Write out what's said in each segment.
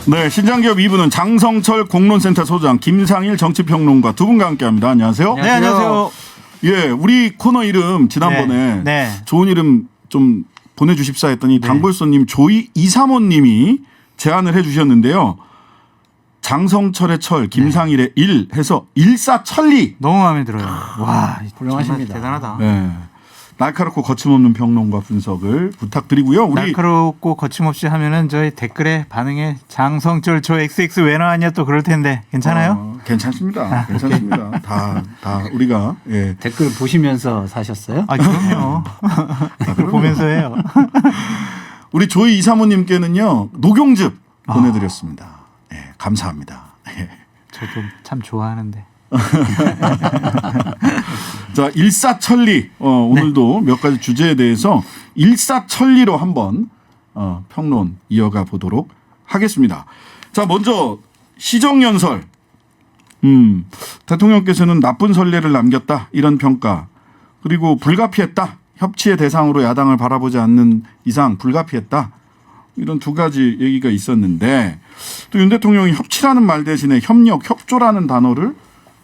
네, 신장기업 2부는 장성철 공론센터 소장, 김상일 정치평론가 두 분과 함께합니다. 안녕하세요. 네, 안녕하세요. 예, 우리 코너 이름 지난번에 네. 좋은 이름 좀 보내주십사 했더니 당골소님 조이 이사모님이 제안을 해주셨는데요. 장성철의 철, 김상일의 일 해서 일사천리. 너무 마음에 들어요. 와, 훌륭하십니다. 대단하다. 네. 날카롭고 거침없는 평론과 분석을 부탁드리고요. 우리 날카롭고 거침없이 하면은 저희 댓글에 반응에 장성철 저 XX 왜 나왔냐 또 그럴 텐데 괜찮아요? 괜찮습니다. 괜찮습니다. 다 우리가 예. 댓글 보시면서 사셨어요? 아, 그럼요. 댓글 보면서 해요. 우리 조이 이사모님께는요 녹용즙 보내드렸습니다. 예, 감사합니다. 예. 저도 참 좋아하는데. 자, 일사천리 오늘도 몇 가지 주제에 대해서 일사천리로 한번 평론 이어가 보도록 하겠습니다. 자, 먼저 시정연설. 대통령께서는 나쁜 선례를 남겼다 이런 평가. 그리고 불가피했다. 협치의 대상으로 야당을 바라보지 않는 이상 불가피했다. 이런 두 가지 얘기가 있었는데 또 윤 대통령이 협치라는 말 대신에 협력, 협조라는 단어를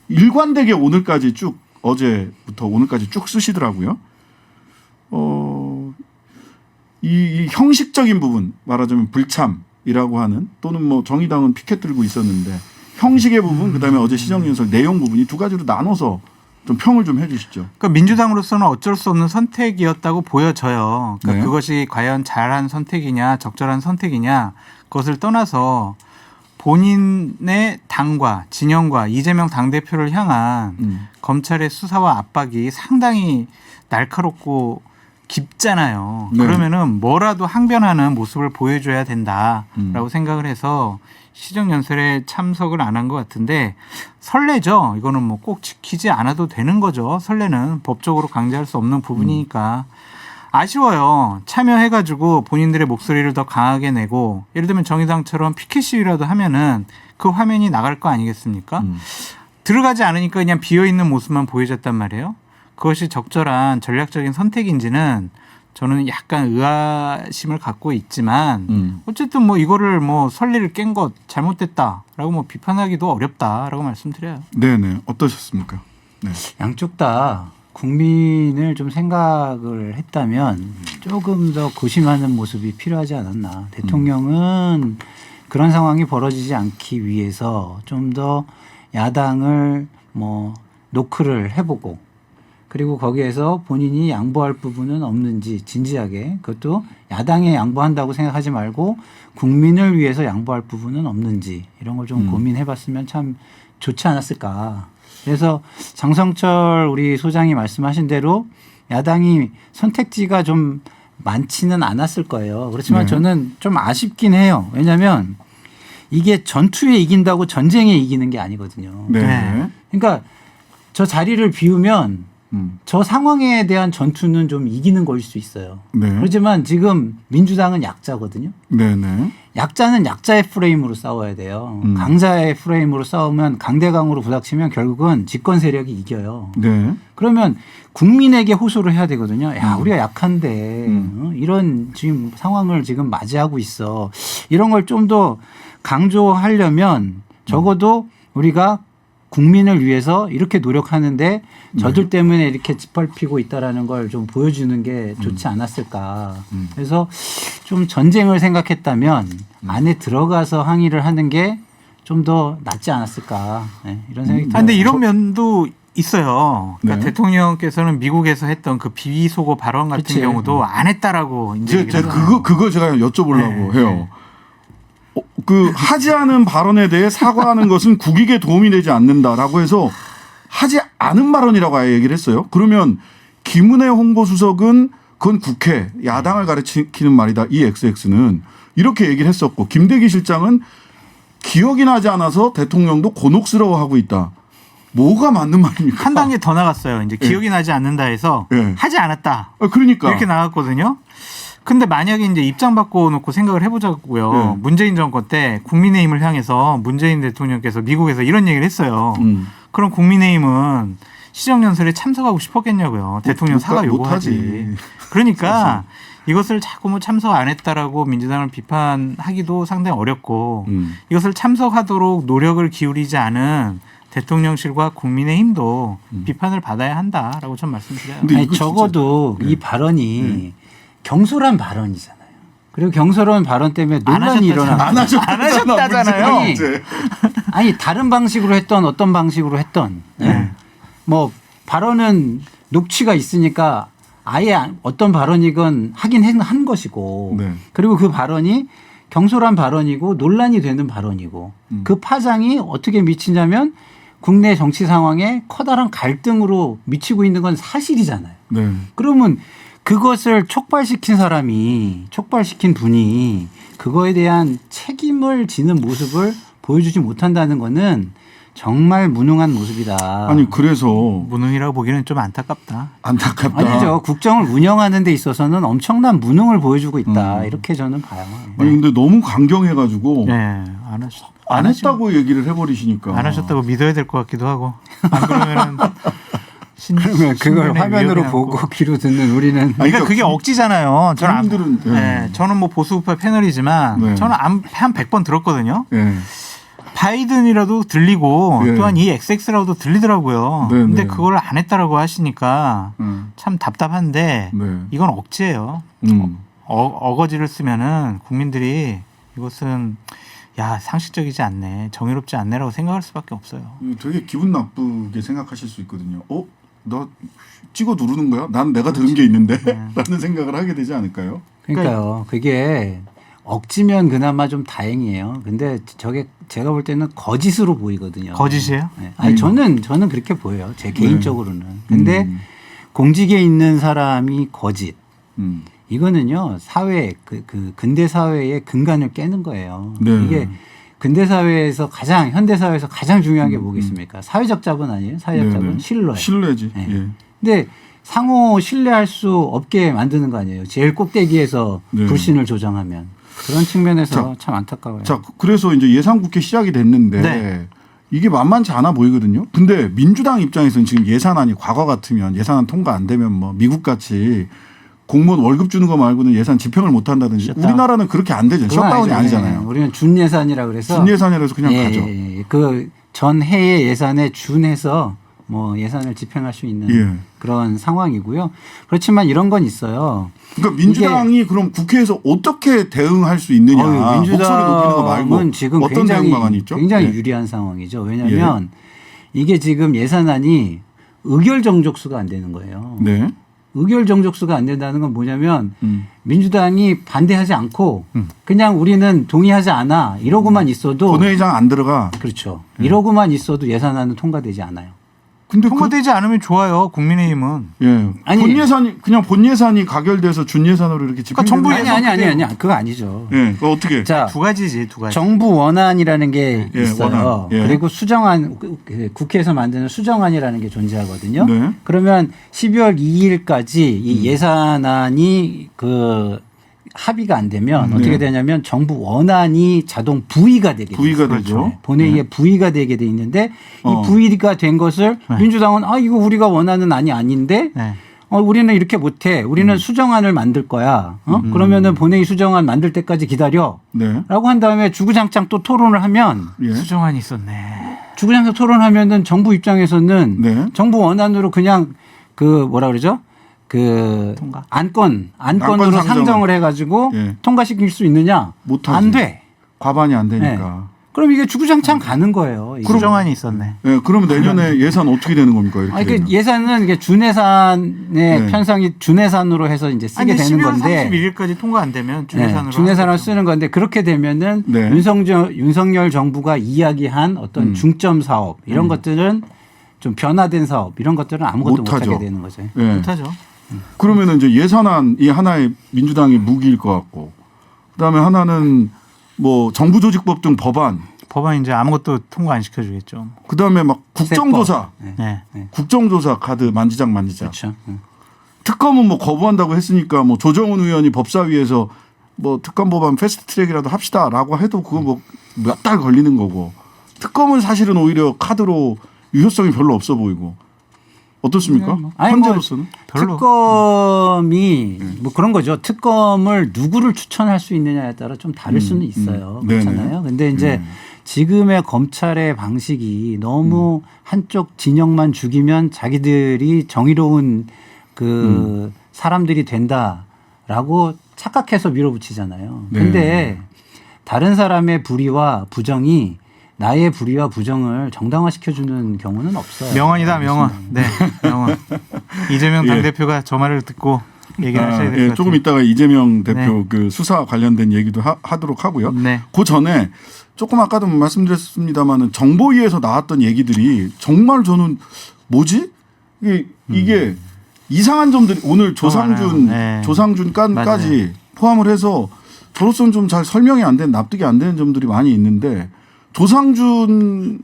일관되게 오늘까지 쭉 어제부터 오늘까지 쭉 쓰시더라고요. 이 형식적인 부분 말하자면 불참이라고 하는 또는 뭐 정의당은 피켓 들고 있었는데 형식의 부분 그다음에 어제 시정연설 내용 부분이 두 가지로 나눠서 좀 평을 좀 해주시죠. 그러니까 민주당으로서는 어쩔 수 없는 선택이었다고 보여져요. 그러니까 네. 그것이 과연 잘한 선택이냐 적절한 선택이냐 그것을 떠나서 본인의 당과 진영과 이재명 당대표를 향한 검찰의 수사와 압박이 상당히 날카롭고 깊잖아요. 네. 그러면은 뭐라도 항변하는 모습을 보여줘야 된다라고 생각을 해서 시정연설에 참석을 안 한 것 같은데 선례죠. 이거는 뭐 꼭 지키지 않아도 되는 거죠. 선례는 법적으로 강제할 수 없는 부분이니까. 아쉬워요. 참여해가지고 본인들의 목소리를 더 강하게 내고 예를 들면 정의당처럼 피켓 시위라도 하면은 그 화면이 나갈 거 아니겠습니까? 들어가지 않으니까 그냥 비어있는 모습만 보여줬단 말이에요. 그것이 적절한 전략적인 선택인지는 저는 약간 의아심을 갖고 있지만 어쨌든 뭐 이거를 뭐 선례를 깬 것 잘못됐다라고 뭐 비판하기도 어렵다라고 말씀드려요. 네네. 어떠셨습니까? 네. 양쪽 다 국민을 좀 생각을 했다면 조금 더 고심하는 모습이 필요하지 않았나. 대통령은 그런 상황이 벌어지지 않기 위해서 좀 더 야당을 뭐 노크를 해보고 그리고 거기에서 본인이 양보할 부분은 없는지 진지하게 그것도 야당에 양보한다고 생각하지 말고 국민을 위해서 양보할 부분은 없는지 이런 걸 좀 고민해봤으면 참 좋지 않았을까. 그래서 장성철 우리 소장이 말씀하신 대로 야당이 선택지가 좀 많지는 않았을 거예요. 그렇지만 네. 저는 좀 아쉽긴 해요. 왜냐하면 이게 전투에 이긴다고 전쟁에 이기는 게 아니거든요. 네. 네. 그러니까 저 자리를 비우면 저 상황에 대한 전투는 좀 이기는 거일 수 있어요. 네. 그렇지만 지금 민주당은 약자거든요. 네네. 약자는 약자의 프레임으로 싸워야 돼요. 강자의 프레임으로 싸우면 강대강으로 부닥치면 결국은 집권 세력이 이겨요. 네. 그러면 국민에게 호소를 해야 되거든요. 야, 우리가 약한데 이런 지금 상황을 지금 맞이하고 있어. 이런 걸 좀 더 강조하려면 적어도 우리가 국민을 위해서 이렇게 노력하는데 저들 때문에 이렇게 짓밟히고 있다라는 걸 좀 보여주는 게 좋지 않았을까. 그래서 좀 전쟁을 생각했다면 안에 들어가서 항의를 하는 게 좀 더 낫지 않았을까. 네, 이런 생각이 들어요. 그런데 이런 면도 있어요. 그러니까 네. 대통령께서는 미국에서 했던 그 비속어 발언 같은 그치. 경우도 안 했다라고 이제 제가 그거 제가 여쭤보려고 네. 해요. 그 하지 않은 발언에 대해 사과하는 것은 국익에 도움이 되지 않는다라고 해서 하지 않은 발언이라고 아예 얘기를 했어요. 그러면 김은혜 홍보수석은 그건 국회 야당을 가리키는 말이다. 이 XX는 이렇게 얘기를 했었고 김대기 실장은 기억이 나지 않아서 대통령도 곤혹스러워하고 있다. 뭐가 맞는 말입니까? 한 단계 더 나갔어요. 이제 기억이 나지 않는다 해서 네. 하지 않았다. 그러니까 이렇게 나갔거든요. 근데 만약에 이제 입장 바꿔놓고 생각을 해보자고요. 네. 문재인 정권 때 국민의힘을 향해서 문재인 대통령께서 미국에서 이런 얘기를 했어요. 그럼 국민의힘은 시정연설에 참석하고 싶었겠냐고요. 대통령 사과 요구하지. 못하지. 그러니까 이것을 자꾸 뭐 참석 안 했다라고 민주당을 비판하기도 상당히 어렵고 이것을 참석하도록 노력을 기울이지 않은 대통령실과 국민의힘도 비판을 받아야 한다라고 전 말씀드려요. 근데 아니, 이거 적어도 진짜- 이 발언이 경솔한 발언이잖아요. 그리고 경솔한 발언 때문에 논란이 일어나고 안 하셨다잖아요. 아니, 아니 다른 방식으로 했던 어떤 방식으로 했던 뭐 발언은 녹취가 있으니까 아예 어떤 발언이건 하긴 한 것이고 네. 그리고 그 발언이 경솔한 발언이고 논란이 되는 발언이고 그 파장이 어떻게 미치냐면 국내 정치 상황에 커다란 갈등으로 미치고 있는 건 사실이잖아요. 네. 그러면 그것을 촉발시킨 분이 그거에 대한 책임을 지는 모습을 보여주지 못한다는 거는 정말 무능한 모습이다. 아니 그래서 무능이라고 보기는 좀 안타깝다. 안타깝다. 아니죠. 국정을 운영하는 데 있어서는 엄청난 무능을 보여주고 있다. 이렇게 저는 봐요. 아니 근데 너무 강경해가지고 네, 안 했다고 얘기를 해버리시니까. 안 하셨다고 믿어야 될 것 같기도 하고. 안 그러면은 그러면 그걸 화면으로 보고 귀로 듣는 우리는 아니, 그러니까 그게 억지잖아요. 국민들은 저는 뭐 보수우파 패널이지만 네. 저는 한 100번 들었거든요. 예. 바이든이라도 들리고 예. 또한 이 XX라도 들리더라고요. 네, 근데 네. 그걸 안 했다라고 하시니까 참 답답한데 네. 이건 억지예요. 어거지를 쓰면은 국민들이 이것은 야 상식적이지 않네, 정의롭지 않네라고 생각할 수밖에 없어요. 되게 기분 나쁘게 생각하실 수 있거든요. 너 찍어 누르는 거야? 난 내가 들은 게 있는데 라는 생각을 하게 되지 않을까요? 그러니까요. 그게 억지면 그나마 좀 다행이에요. 근데 저게 제가 볼 때는 거짓으로 보이거든요. 거짓이에요? 네. 아니 저는 그렇게 보여요. 제 개인적으로는. 근데 음. 공직에 있는 사람이 거짓. 음. 이거는요 사회 그 근대 사회의 근간을 깨는 거예요. 네. 이게 근대 사회에서 현대 사회에서 가장 중요한 게 뭐겠습니까? 사회적 자본 아니에요? 사회적 자본 네네. 신뢰. 신뢰지. 네. 예. 근데 상호 신뢰할 수 없게 만드는 거 아니에요? 제일 꼭대기에서 네. 불신을 조장하면 그런 측면에서 자, 참 안타까워요. 자, 그래서 이제 예산국회 시작이 됐는데 네. 이게 만만치 않아 보이거든요. 근데 민주당 입장에서는 지금 예산안이 과거 같으면 예산안 통과 안 되면 뭐 미국 같이 공무원 월급 주는 거 말고는 예산 집행을 못 한다든지 셧다운. 우리나라는 그렇게 안 되죠. 그건 셧다운이 아니죠. 아니잖아요. 네. 우리는 준 예산이라 그래서 준 예산이라서 그냥 가죠. 그 전 해의 예산에 준해서 뭐 예산을 집행할 수 있는 예. 그런 상황이고요. 그렇지만 이런 건 있어요. 그러니까 민주당이 그럼 국회에서 어떻게 대응할 수 있느냐. 목소리 높이는 거 말고 민주당은 지금 어떤 대응 방안이 있죠? 굉장히 예. 유리한 상황이죠. 왜냐하면 이게 지금 예산안이 의결 정족수가 안 되는 거예요. 네. 의결 정족수가 안 된다는 건 뭐냐면 음. 민주당이 반대하지 않고 그냥 우리는 동의하지 않아 이러고만 있어도 본회의장 안 들어가. 그렇죠. 이러고만 있어도 예산안은 통과되지 않아요. 근데 통과되지 않으면 좋아요. 국민의힘은. 예. 아니. 본 예산이 가결돼서 준 예산으로 이렇게 집행. 정부 아니 그거 아니죠. 예. 그거 어떻게? 자, 두 가지지, 두 가지. 정부 원안이라는 게 예, 있어요. 원안. 예. 그리고 수정안 국회에서 만드는 수정안이라는 게 존재하거든요. 네. 그러면 12월 2일까지 이 예산안이 합의가 안 되면 네. 어떻게 되냐면 정부 원안이 자동 부의가 되게 부의가 돼요. 되죠. 본회의에 부의가 되게 돼 있는데 어. 이 부의가 된 것을 민주당은 이거 우리가 원하는 안이 아닌데 네. 우리는 이렇게 못해. 우리는 수정안을 만들 거야. 그러면은 본회의 수정안 만들 때까지 기다려. 네. 라고 한 다음에 주구장창 또 토론을 하면 예. 수정안이 있었네. 주구장창 토론하면은 정부 입장에서는 네. 정부 원안으로 그냥 뭐라 그러죠? 통과. 안건으로 안건 상정을 해가지고 예. 통과시킬 수 있느냐? 못하지. 안 돼. 과반이 안 되니까. 그럼 이게 주구장창 가는 거예요. 이게. 수정안이 있었네. 예. 그러면 내년에 예산 어떻게 되는 겁니까? 이렇게. 아니, 그 되면. 예산은 이게 준예산의 네. 편성이 준예산으로 해서 이제 쓰게 아니, 되는 12월 건데. 31일까지 통과 안 되면 준예산으로. 준예산을 쓰는 건데 그렇게 되면은 네. 윤석열 정부가 이야기한 어떤 중점 사업 이런 것들은 좀 변화된 사업 이런 것들은 아무것도 못하죠. 못하게 되는 거죠. 예. 못하죠. 그러면은 이제 예산안이 하나의 민주당의 무기일 것 같고, 그다음에 하나는 뭐 정부조직법 등 법안, 법안 이제 아무것도 통과 안 시켜주겠죠. 그다음에 막 국정조사, 네. 국정조사 카드 만지작. 그렇죠. 특검은 뭐 거부한다고 했으니까 뭐 조정훈 의원이 법사위에서 뭐 특검 법안 패스트트랙이라도 합시다라고 해도 그거 뭐 몇 달 걸리는 거고, 특검은 사실은 오히려 카드로 유효성이 별로 없어 보이고. 어떻습니까? 아니, 현재로서는 별로. 특검이 뭐 그런 거죠. 특검을 누구를 추천할 수 있느냐에 따라 좀 다를 수는 있어요. 그렇잖아요. 근데 이제 지금의 검찰의 방식이 너무 한쪽 진영만 죽이면 자기들이 정의로운 그 사람들이 된다라고 착각해서 밀어붙이잖아요. 네. 근데 다른 사람의 불의와 부정이 나의 불의와 부정을 정당화시켜주는 경우는 없어요. 명언이다, 명언. 네, 명언. 이재명 예. 당대표가 저 말을 듣고 얘기를 하셔야 될 것 같아요. 조금 이따가 이재명 대표 네. 그 수사 관련된 얘기도 하도록 하고요. 네. 그 전에 조금 아까도 말씀드렸습니다만은 정보위에서 나왔던 얘기들이 정말 저는 뭐지? 이게 이상한 점들이 오늘 조상준 네. 조상준까지 포함을 해서 저로서는 좀 잘 설명이 안 된 납득이 안 되는 점들이 많이 있는데 조상준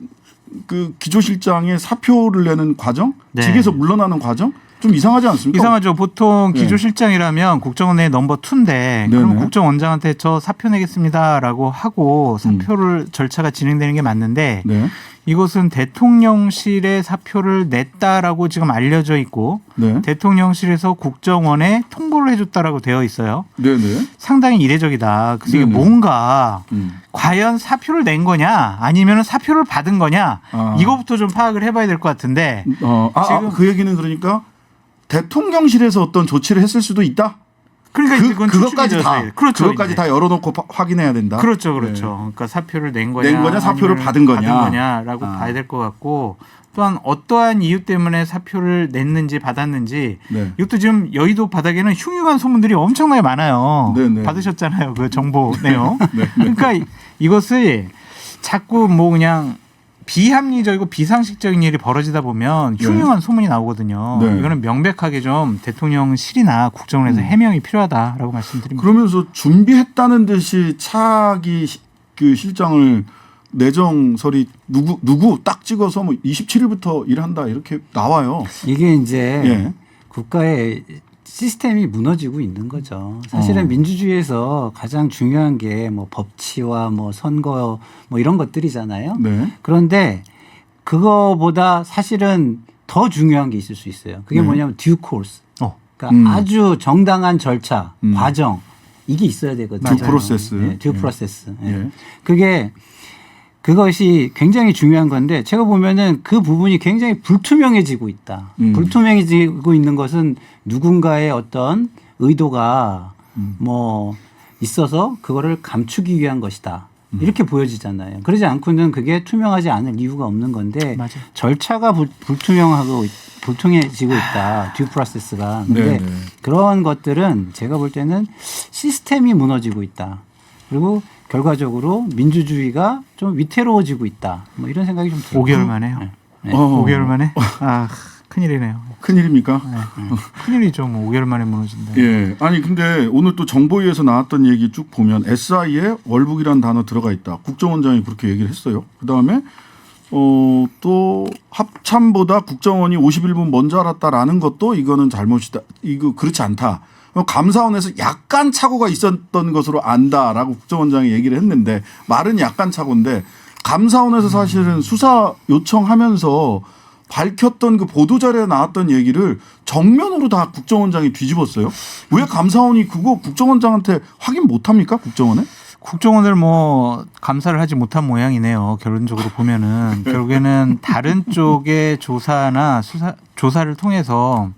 그 기조실장의 사표를 내는 과정, 네. 직에서 물러나는 과정 좀 이상하지 않습니까? 이상하죠. 보통 네. 기조실장이라면 국정원의 넘버 2인데 그럼 네네. 국정원장한테 저 사표 내겠습니다라고 하고 사표를 절차가 진행되는 게 맞는데 네. 이것은 대통령실에 사표를 냈다라고 지금 알려져 있고 네. 대통령실에서 국정원에 통보를 해줬다라고 되어 있어요. 네네. 상당히 이례적이다. 그래서 이게 네네. 뭔가 과연 사표를 낸 거냐 아니면 사표를 받은 거냐 아. 이거부터 좀 파악을 해봐야 될 것 같은데 지금 그 얘기는 그러니까 대통령실에서 어떤 조치를 했을 수도 있다. 그러니까 이건 그것까지 추측이 다 되어서 그렇죠. 그것까지 다 열어놓고 확인해야 된다. 그렇죠, 그렇죠. 네. 그러니까 사표를 낸 거냐, 사표를 아니면 받은 거냐. 라고 봐야 될 것 같고 또한 어떠한 이유 때문에 사표를 냈는지 받았는지 네. 이것도 지금 여의도 바닥에는 흉흉한 소문들이 엄청나게 많아요. 네네. 받으셨잖아요, 그 정보 내용. 네. 그러니까 이것을 자꾸 뭐 그냥 비합리적이고 비상식적인 일이 벌어지다 보면 흉흉한 소문이 나오거든요. 네. 이거는 명백하게 좀 대통령실이나 국정원에서 해명이 필요하다라고 말씀드립니다. 그러면서 준비했다는 듯이 차기 그 실장을 내정설이 누구 딱 찍어서 뭐 27일부터 일한다 이렇게 나와요. 이게 이제 예. 국가의 시스템이 무너지고 있는 거죠. 사실은 민주주의에서 가장 중요한 게 뭐 법치와 뭐 선거 뭐 이런 것들이잖아요. 네. 그런데 그거보다 사실은 더 중요한 게 있을 수 있어요. 그게 네. 뭐냐면 due course. 그러니까 아주 정당한 절차, 과정 이게 있어야 되거든요. due process. 네, due 예. process. 예. 예. 그것이 굉장히 중요한 건데 제가 보면은 그 부분이 굉장히 불투명해지고 있다. 불투명해지고 있는 것은 누군가의 어떤 의도가 뭐 있어서 그거를 감추기 위한 것이다. 이렇게 보여지잖아요. 그러지 않고는 그게 투명하지 않을 이유가 없는 건데 맞아요. 절차가 불투명해지고 있다. 듀 프로세스가. 근데 네네. 그런 것들은 제가 볼 때는 시스템이 무너지고 있다. 그리고 결과적으로 민주주의가 좀 위태로워지고 있다. 뭐 이런 생각이 좀 들어요. 5개월 만에요. 네. 5개월 만에? 아, 큰일이네요. 큰일입니까? 네. 큰일이죠. 뭐 5개월 만에 무너진다. 예. 아니 근데 오늘 또 정보위에서 나왔던 얘기 쭉 보면 SI에 월북이라는 단어 들어가 있다. 국정원장이 그렇게 얘기를 했어요. 그다음에 또 합참보다 국정원이 51분 먼저 알았다라는 것도 이거는 잘못이다. 이거 그렇지 않다. 감사원에서 약간 착오가 있었던 것으로 안다라고 국정원장이 얘기를 했는데 말은 약간 착오인데 감사원에서 사실은 수사 요청하면서 밝혔던 그 보도자료에 나왔던 얘기를 정면으로 다 국정원장이 뒤집었어요. 왜 감사원이 그거 국정원장한테 확인 못합니까? 국정원에? 국정원을 뭐 감사를 하지 못한 모양이네요. 결론적으로 보면은 결국에는 다른 쪽의 조사를 통해서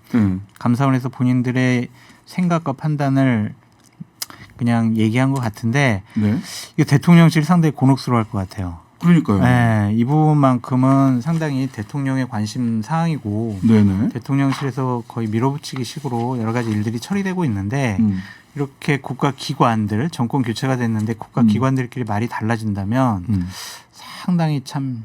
감사원에서 본인들의 생각과 판단을 그냥 얘기한 것 같은데 네. 이거 대통령실 상당히 곤혹스러워할 것 같아요. 그러니까요. 네, 이 부분만큼은 상당히 대통령의 관심 사항이고 네네. 대통령실에서 거의 밀어붙이기 식으로 여러 가지 일들이 처리되고 있는데 이렇게 국가기관들 정권 교체가 됐는데 국가기관들끼리 말이 달라진다면 상당히 참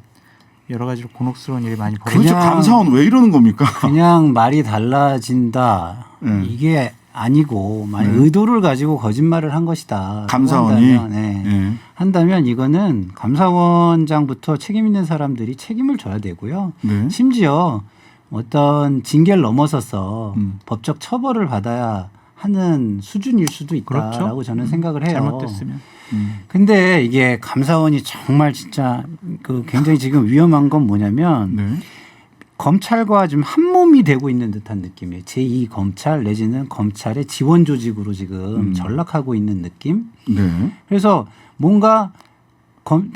여러 가지로 곤혹스러운 일이 많이 벌어지죠. 그렇죠. 감사원 왜 이러는 겁니까? 그냥 말이 달라진다. 이게 아니고 만약 의도를 가지고 거짓말을 한 것이다. 감사원이 한다면 이거는 감사원장부터 책임 있는 사람들이 책임을 져야 되고요. 네. 심지어 어떤 징계를 넘어서서 법적 처벌을 받아야 하는 수준일 수도 있다라고 그렇죠. 저는 생각을 해요. 잘못됐으면. 근데 이게 감사원이 정말 진짜 그 굉장히 지금 위험한 건 뭐냐면 네. 검찰과 좀 한 몸이 되고 있는 듯한 느낌이에요. 제2 검찰 내지는 검찰의 지원 조직으로 지금 전락하고 있는 느낌. 네. 그래서 뭔가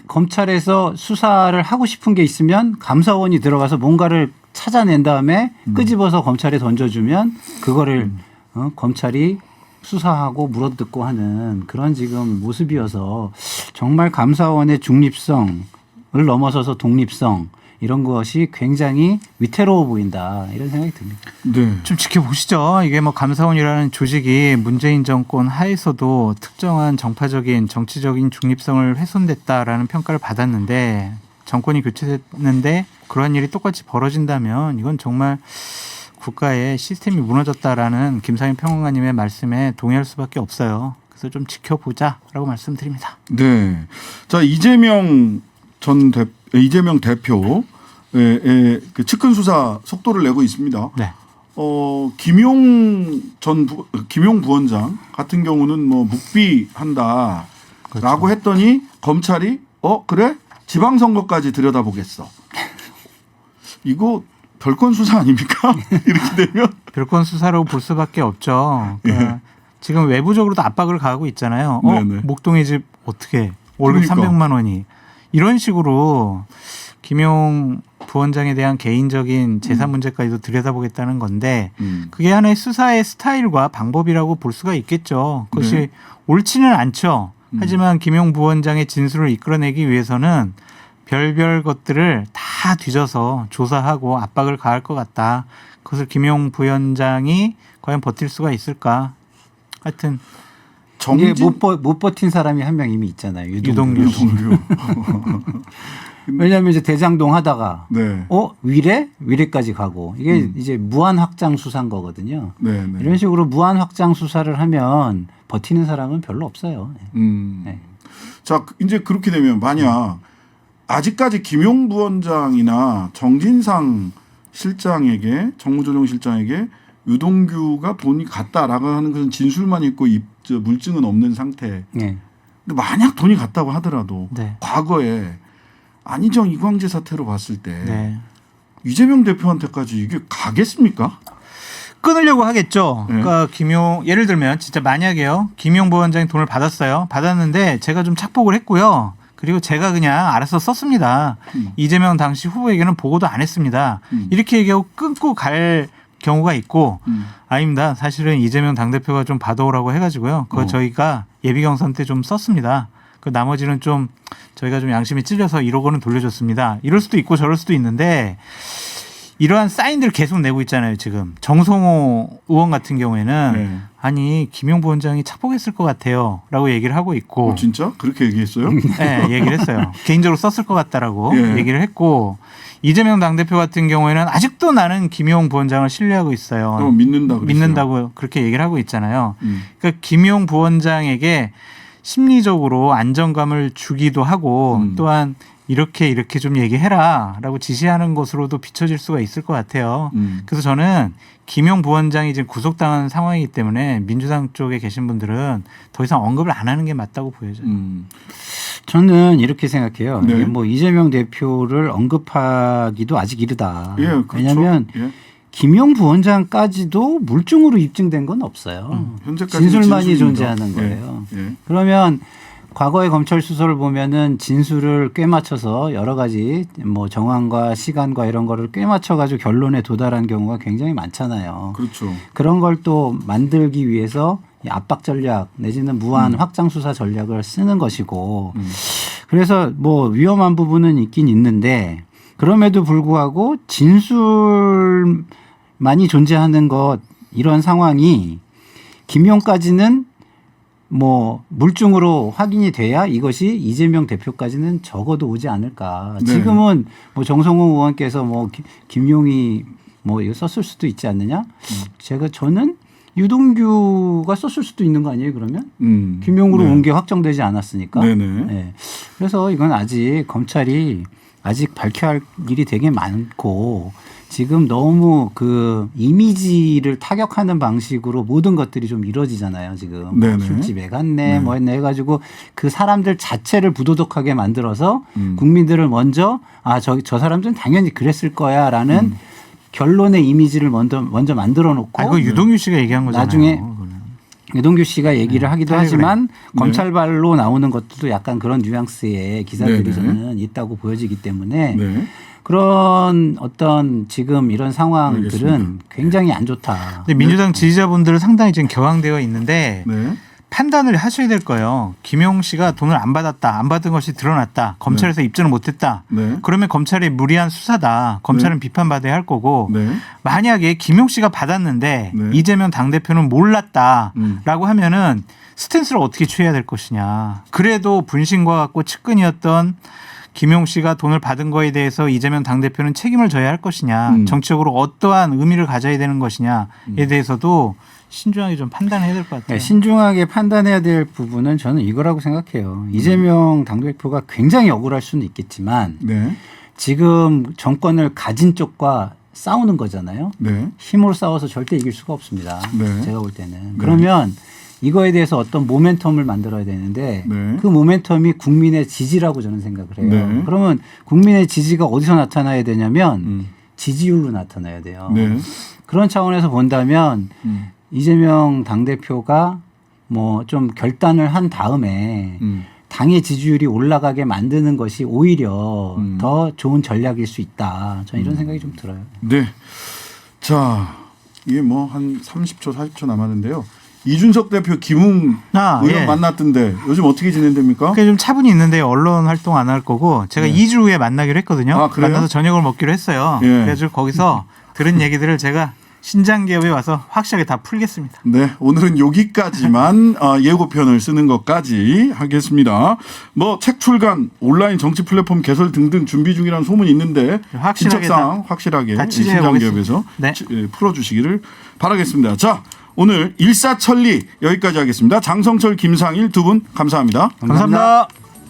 검찰에서 수사를 하고 싶은 게 있으면 감사원이 들어가서 뭔가를 찾아낸 다음에 끄집어서 검찰에 던져주면 그거를 검찰이 수사하고 물어뜯고 하는 그런 지금 모습이어서 정말 감사원의 중립성을 넘어서서 독립성 이런 것이 굉장히 위태로워 보인다 이런 생각이 듭니다. 네. 좀 지켜보시죠. 이게 뭐 감사원이라는 조직이 문재인 정권 하에서도 특정한 정파적인 정치적인 중립성을 훼손됐다라는 평가를 받았는데 정권이 교체됐는데 그러한 일이 똑같이 벌어진다면 이건 정말 국가의 시스템이 무너졌다라는 김상현 평론가님의 말씀에 동의할 수밖에 없어요. 그래서 좀 지켜보자라고 말씀드립니다. 네. 자, 이재명 대표의 그 측근 수사 속도를 내고 있습니다. 네. 김용 부원장 같은 경우는 뭐 묵비한다라고 그렇죠. 했더니 검찰이 그래? 지방선거까지 들여다보겠어. 이거 별건 수사 아닙니까? 이렇게 되면 별건 수사라고 볼 수밖에 없죠. 그러니까 지금 외부적으로도 압박을 가하고 있잖아요. 네네. 목동의 집 어떻게 월급 그러니까. 300만 원이 이런 식으로 김용 부원장에 대한 개인적인 재산 문제까지도 들여다보겠다는 건데 그게 하나의 수사의 스타일과 방법이라고 볼 수가 있겠죠. 그것이 네. 옳지는 않죠. 하지만 김용 부원장의 진술을 이끌어내기 위해서는 별별 것들을 다 뒤져서 조사하고 압박을 가할 것 같다. 그것을 김용 부원장이 과연 버틸 수가 있을까? 하여튼 이게 못 버틴 사람이 한 명 이미 있잖아요. 유동규. 왜냐하면 이제 대장동 하다가 네. 위례까지 가고 이게 이제 무한 확장 수사인 거거든요. 네, 네. 이런 식으로 무한 확장 수사를 하면 버티는 사람은 별로 없어요. 네. 자, 이제 그렇게 되면 만약 아직까지 김용 부원장이나 정진상 실장에게 정무조정실장에게 유동규가 돈이 갔다라고 하는 것은 진술만 있고 물증은 없는 상태. 네. 근데 만약 돈이 갔다고 하더라도 네. 과거에 안희정 이광재 사태로 봤을 때 네. 이재명 대표한테까지 이게 가겠습니까? 끊으려고 하겠죠. 네. 그러니까 예를 들면 진짜 만약에요. 김용 부원장이 돈을 받았어요. 받았는데 제가 좀 착복을 했고요. 그리고 제가 그냥 알아서 썼습니다. 이재명 당시 후보에게는 보고도 안 했습니다. 이렇게 얘기하고 끊고 갈 경우가 있고 아닙니다. 사실은 이재명 당대표가 좀 받아오라고 해가지고요. 그거 저희가 예비경선 때 좀 썼습니다. 그 나머지는 좀 저희가 좀 양심이 찔려서 1억 원은 돌려줬습니다. 이럴 수도 있고 저럴 수도 있는데 이러한 사인들을 계속 내고 있잖아요. 지금 정성호 의원 같은 경우에는 네. 아니 김용 부원장이 착복했을 것 같아요 라고 얘기를 하고 있고 진짜? 그렇게 얘기했어요? 네, 얘기를 했어요. 개인적으로 썼을 것 같다라고 예. 얘기를 했고 이재명 당대표 같은 경우에는 아직도 나는 김용 부원장을 신뢰하고 있어요. 믿는다고 그렇게 얘기를 하고 있잖아요. 그러니까 김용 부원장에게 심리적으로 안정감을 주기도 하고 또한 이렇게 좀 얘기해라라고 지시하는 것으로도 비춰질 수가 있을 것 같아요. 그래서 저는 김용 부원장이 지금 구속당한 상황이기 때문에 민주당 쪽에 계신 분들은 더 이상 언급을 안 하는 게 맞다고 보여져요. 저는 이렇게 생각해요. 네. 이게 뭐 이재명 대표를 언급하기도 아직 이르다. 예, 그렇죠. 왜냐하면 김용 부원장까지도 물증으로 입증된 건 없어요. 진술만이 존재하는 거예요. 예. 그러면 과거의 검찰 수사를 보면은 진술을 꽤 맞춰서 여러 가지 뭐 정황과 시간과 이런 거를 꽤 맞춰가지고 결론에 도달한 경우가 굉장히 많잖아요. 그렇죠. 그런 걸 또 만들기 위해서 이 압박 전략 내지는 무한 확장 수사 전략을 쓰는 것이고 그래서 뭐 위험한 부분은 있긴 있는데 그럼에도 불구하고 진술만이 존재하는 것 이런 상황이 김용까지는 뭐 물증으로 확인이 돼야 이것이 이재명 대표까지는 적어도 오지 않을까. 네. 지금은 뭐 정성호 의원께서 뭐 김용이 뭐 이거 썼을 수도 있지 않느냐? 저는 유동규가 썼을 수도 있는 거 아니에요, 그러면? 김용으로 온 게 확정되지 않았으니까. 네네. 네. 그래서 이건 아직 검찰이 아직 밝혀야 할 일이 되게 많고 지금 너무 그 이미지를 타격하는 방식으로 모든 것들이 좀 이루어지잖아요. 지금 뭐 술집에 갔네 뭐 했네 해가지고 그 사람들 자체를 부도덕하게 만들어서 국민들을 먼저 저 사람들은 당연히 그랬을 거야라는 결론의 이미지를 먼저 만들어 놓고 그 유동규 씨가 얘기한 거잖아요. 나중에 그거는. 유동규 씨가 얘기를 하기도 하지만 네. 검찰발로 나오는 것들도 약간 그런 뉘앙스의 기사들이 네네. 저는 있다고 보여지기 때문에 네. 그런 어떤 지금 이런 상황들은 알겠습니다. 굉장히 안 좋다. 근데 민주당 지지자분들은 상당히 지금 격앙되어 있는데 네. 판단을 하셔야 될 거예요. 김용 씨가 돈을 안 받았다, 안 받은 것이 드러났다, 검찰에서 입증을 못했다. 네. 그러면 검찰의 무리한 수사다. 검찰은 비판받아야 할 거고 네. 만약에 김용 씨가 받았는데 네. 이재명 당대표는 몰랐다라고 음. 하면은 스탠스를 어떻게 취해야 될 것이냐. 그래도 분신과 같고 측근이었던 김용 씨가 돈을 받은 거에 대해서 이재명 당대표는 책임을 져야 할 것이냐. 정치적으로 어떠한 의미를 가져야 되는 것이냐에 대해서도 신중하게 좀 판단해야 될 것 같아요. 네, 신중하게 판단해야 될 부분은 저는 이거라고 생각해요. 이재명 당대표가 굉장히 억울할 수는 있겠지만 네. 지금 정권을 가진 쪽과 싸우는 거잖아요. 네. 힘으로 싸워서 절대 이길 수가 없습니다. 네. 제가 볼 때는. 그러면 이거에 대해서 어떤 모멘텀을 만들어야 되는데 네. 그 모멘텀이 국민의 지지라고 저는 생각을 해요. 네. 그러면 국민의 지지가 어디서 나타나야 되냐면 지지율로 나타나야 돼요. 네. 그런 차원에서 본다면 이재명 당대표가 뭐 좀 결단을 한 다음에 당의 지지율이 올라가게 만드는 것이 오히려 더 좋은 전략일 수 있다. 저는 이런 생각이 좀 들어요. 네. 자, 이게 뭐 한 30초, 40초 남았는데요. 이준석 대표 김웅 의원 예. 만났던데 요즘 어떻게 진행됩니까? 그게 좀 차분히 있는데 언론 활동 안 할 거고 제가 2주 후에 만나기로 했거든요. 아, 그래요? 만나서 저녁을 먹기로 했어요. 예. 그래서 거기서 들은 얘기들을 제가 신장기업에 와서 확실하게 다 풀겠습니다. 네, 오늘은 여기까지만 예고편을 쓰는 것까지 하겠습니다. 뭐 책 출간, 온라인 정치 플랫폼 개설 등등 준비 중이라는 소문이 있는데 확실하게 진척사항 확실하게 다 취재해 신장기업에서 네. 풀어주시기를 바라겠습니다. 자, 오늘 일사천리 여기까지 하겠습니다. 장성철, 김상일 두 분 감사합니다. 감사합니다.